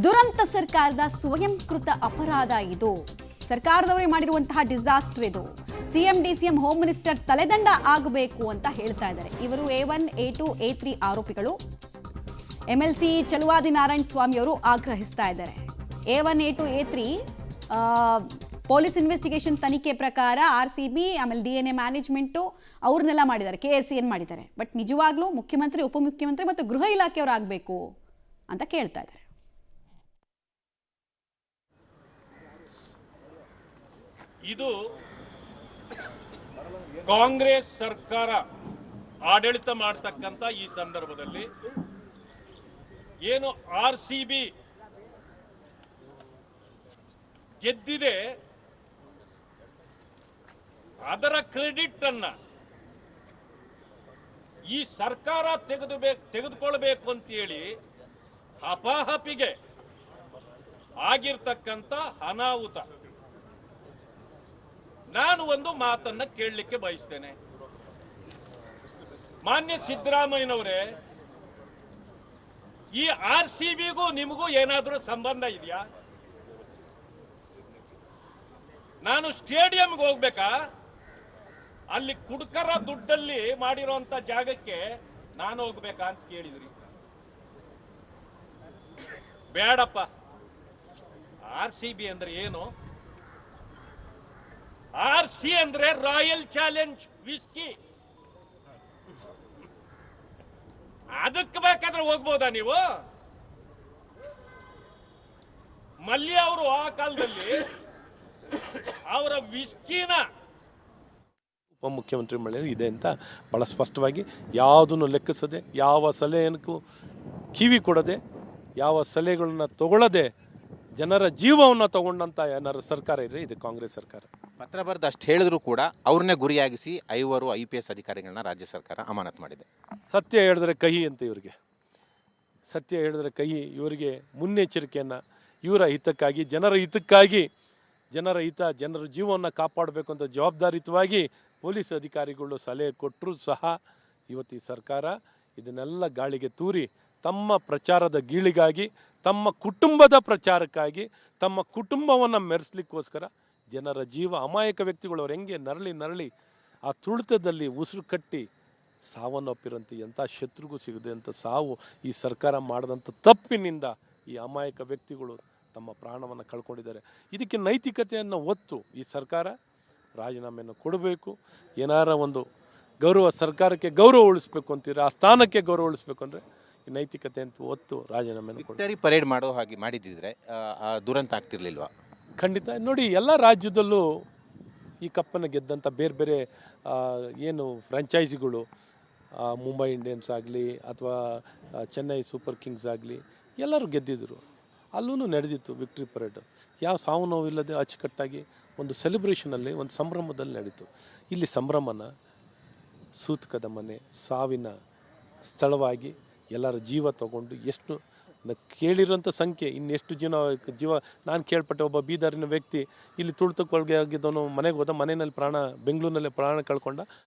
ದುರಂತ ಸರ್ಕಾರದ ಸ್ವಯಂಕೃತ ಅಪರಾಧ ಇದು. ಸರ್ಕಾರದವರೇ ಮಾಡಿರುವಂತಹ ಡಿಸಾಸ್ಟರ್ ಇದು. ಸಿಎಂ ಡಿಸಿಎಂ ಹೋಮ್ ಮಿನಿಸ್ಟರ್ ತಲೆದಂಡ ಆಗಬೇಕು ಅಂತ ಹೇಳ್ತಾ ಇದ್ದಾರೆ. ಇವರು A1, A2, A3 ಆರೋಪಿಗಳು. MLC ಚಲುವಾದಿ ನಾರಾಯಣ ಸ್ವಾಮಿ ಅವರು ಆಗ್ರಹಿಸ್ತಾ ಇದ್ದಾರೆ. A1, A2, A3 police investigation ತನಿಖೆ ಪ್ರಕಾರ RCB ಆಮೇಲೆ DNA ಮ್ಯಾನೇಜ್ಮೆಂಟು ಅವ್ರನ್ನೆಲ್ಲ ಮಾಡಿದ್ದಾರೆ, KSCN ಮಾಡಿದ್ದಾರೆ. ಬಟ್ ನಿಜವಾಗ್ಲೂ ಮುಖ್ಯಮಂತ್ರಿ, ಉಪಮುಖ್ಯಮಂತ್ರಿ ಮತ್ತು ಗೃಹ ಇಲಾಖೆಯವರು ಆಗಬೇಕು ಅಂತ ಕೇಳ್ತಾ ಇದ್ದಾರೆ. ಇದು ಕಾಂಗ್ರೆಸ್ ಸರ್ಕಾರ ಆಡಳಿತ ಮಾಡತಕ್ಕಂತ ಈ ಸಂದರ್ಭದಲ್ಲಿ ಏನು RCB ಗೆದ್ದಿದೆ ಅದರ ಕ್ರೆಡಿಟ್ ಅನ್ನ ಈ ಸರ್ಕಾರ ತೆಗೆದುಕೊಳ್ಬೇಕು ಅಂತೇಳಿ ಹಪಾಹಪಿಗೆ ಆಗಿರ್ತಕ್ಕಂಥ ಅನಾಹುತ. ನಾನು ಒಂದು ಮಾತನ್ನ ಕೇಳಲಿಕ್ಕೆ ಬಯಸ್ತೇನೆ. ಮಾನ್ಯ ಸಿದ್ದರಾಮಯ್ಯನವರೇ, ಈ RCBಗೂ ನಿಮಗೂ ಏನಾದರೂ ಸಂಬಂಧ ಇದೆಯಾ? ನಾನು ಸ್ಟೇಡಿಯಂಗೆ ಹೋಗ್ಬೇಕಾ? ಅಲ್ಲಿ ಕುಡುಕರ ದುಡ್ಡಲ್ಲಿ ಮಾಡಿರೋಂಥ ಜಾಗಕ್ಕೆ ನಾನು ಹೋಗ್ಬೇಕಾ ಅಂತ ಕೇಳಿದ್ರಿ. ಬೇಡಪ್ಪ. RCB ಅಂದ್ರೆ ಏನು? RC ಅಂದ್ರೆ ರಾಯಲ್ ಚಾಲೆಂಜ್ ವಿಸ್ಕಿ. ಅದಕ್ಕೆ ಬೇಕಾದ್ರೆ ಹೋಗ್ಬೋದಾ ನೀವು? ಮಲ್ಯ ಅವರು ಆ ಕಾಲದಲ್ಲಿ ಅವರ ವಿಸ್ಕಿನ ಉಪಮುಖ್ಯಮಂತ್ರಿ ಮಳೆ ಇದೆ ಅಂತ ಬಹಳ ಸ್ಪಷ್ಟವಾಗಿ ಯಾವುದನ್ನು ಲೆಕ್ಕಿಸದೆ, ಯಾವ ಸಲಹೆಯನ್ನೂ ಕಿವಿ ಕೊಡದೆ, ಯಾವ ಸಲಹೆಗಳನ್ನ ತಗೊಳ್ಳದೆ ಜನರ ಜೀವವನ್ನು ತಗೊಂಡಂತ ಏನಾರು ಸರ್ಕಾರ ಇದ್ರೆ ಇದು ಕಾಂಗ್ರೆಸ್ ಸರ್ಕಾರ. ಪತ್ರ ಬರೆದು ಅಷ್ಟು ಹೇಳಿದ್ರು ಕೂಡ ಅವ್ರನ್ನೇ ಗುರಿಯಾಗಿಸಿ 5 IPS ಅಧಿಕಾರಿಗಳನ್ನ ರಾಜ್ಯ ಸರ್ಕಾರ ಅಮಾನತು ಮಾಡಿದೆ. ಸತ್ಯ ಹೇಳಿದ್ರೆ ಕಹಿ ಅಂತ ಇವರಿಗೆ, ಸತ್ಯ ಹೇಳಿದ್ರೆ ಕಹಿ. ಇವರಿಗೆ ಮುನ್ನೆಚ್ಚರಿಕೆಯನ್ನು ಇವರ ಹಿತಕ್ಕಾಗಿ, ಜನರ ಹಿತಕ್ಕಾಗಿ, ಜನರ ಹಿತ, ಜನರ ಜೀವವನ್ನು ಕಾಪಾಡಬೇಕು ಅಂತ ಜವಾಬ್ದಾರಿಯುತವಾಗಿ ಪೊಲೀಸ್ ಅಧಿಕಾರಿಗಳು ಸಲಹೆ ಕೊಟ್ಟರೂ ಸಹ ಇವತ್ತು ಈ ಸರ್ಕಾರ ಇದನ್ನೆಲ್ಲ ಗಾಳಿಗೆ ತೂರಿ ತಮ್ಮ ಪ್ರಚಾರದ ಗೀಳಿಗಾಗಿ, ತಮ್ಮ ಕುಟುಂಬದ ಪ್ರಚಾರಕ್ಕಾಗಿ, ತಮ್ಮ ಕುಟುಂಬವನ್ನು ಮೆರೆಸ್ಲಿಕ್ಕೋಸ್ಕರ ಜನರ ಜೀವ, ಅಮಾಯಕ ವ್ಯಕ್ತಿಗಳು ಅವ್ರು ಹೆಂಗೆ ನರಳಿ ಆ ತುಳಿತದಲ್ಲಿ ಉಸಿರು ಕಟ್ಟಿ ಸಾವನ್ನಪ್ಪಿರಂತೆ ಎಂಥ ಶತ್ರುಗೂ ಸಿಗದೆ ಅಂತ ಸಾವು ಈ ಸರ್ಕಾರ ಮಾಡಿದಂಥ ತಪ್ಪಿನಿಂದ ಈ ಅಮಾಯಕ ವ್ಯಕ್ತಿಗಳು ತಮ್ಮ ಪ್ರಾಣವನ್ನು ಕಳ್ಕೊಂಡಿದ್ದಾರೆ. ಇದಕ್ಕೆ ನೈತಿಕತೆಯನ್ನು ಒತ್ತು ಈ ಸರ್ಕಾರ ರಾಜೀನಾಮೆಯನ್ನು ಕೊಡಬೇಕು. ಏನಾರ ಒಂದು ಗೌರವ, ಸರ್ಕಾರಕ್ಕೆ ಗೌರವ ಉಳಿಸ್ಬೇಕು ಅಂತೀರ, ಆ ಸ್ಥಾನಕ್ಕೆ ಗೌರವ ಉಳಿಸ್ಬೇಕು ಅಂದರೆ ಈ ನೈತಿಕತೆ ಅಂತ ಒತ್ತು ರಾಜೀನಾಮೆಯನ್ನು ವಿಕ್ಟರಿ ಪರೇಡ್ ಮಾಡೋ ಹಾಗೆ ಮಾಡಿದ್ದಿದ್ರೆ ದುರಂತ ಆಗ್ತಿರ್ಲಿಲ್ವಾ? ಖಂಡಿತ. ನೋಡಿ, ಎಲ್ಲ ರಾಜ್ಯದಲ್ಲೂ ಈ ಕಪ್ಪನ್ನು ಗೆದ್ದಂಥ ಬೇರೆ ಬೇರೆ ಏನು ಫ್ರಾಂಚೈಸಿಗಳು, ಮುಂಬೈ ಇಂಡಿಯನ್ಸ್ ಆಗಲಿ ಅಥವಾ ಚೆನ್ನೈ ಸೂಪರ್ ಕಿಂಗ್ಸ್ ಆಗಲಿ, ಎಲ್ಲರೂ ಗೆದ್ದಿದ್ರು. ಅಲ್ಲೂ ನಡೆದಿತ್ತು ವಿಕ್ಟ್ರಿ ಪರೇಡ್. ಯಾವ ಸಾವು ನೋವಿಲ್ಲದೆ ಅಚ್ಚುಕಟ್ಟಾಗಿ ಒಂದು ಸೆಲೆಬ್ರೇಷನಲ್ಲಿ, ಒಂದು ಸಂಭ್ರಮದಲ್ಲಿ ನಡೀತು. ಇಲ್ಲಿ ಸಂಭ್ರಮನ ಸೂತಕದ ಮನೆ, ಸಾವಿನ ಸ್ಥಳವಾಗಿ ಎಲ್ಲರ ಜೀವ ತಗೊಂಡು ಎಷ್ಟು ಕೇಳಿರೋಂಥ ಸಂಖ್ಯೆ, ಇನ್ನೆಷ್ಟು ಜೀವ ನಾನು ಕೇಳ್ಪಟ್ಟೆ. ಒಬ್ಬ ಬೀದರಿನ ವ್ಯಕ್ತಿ ಇಲ್ಲಿ ತುಳಿತಕ್ಕೊಳಗೆ ಆಗಿದ್ದವನು ಮನೆಗೆ ಹೋದ, ಮನೆಯಲ್ಲಿ ಬೆಂಗಳೂರಿನಲ್ಲಿ ಪ್ರಾಣ ಕಳ್ಕೊಂಡ.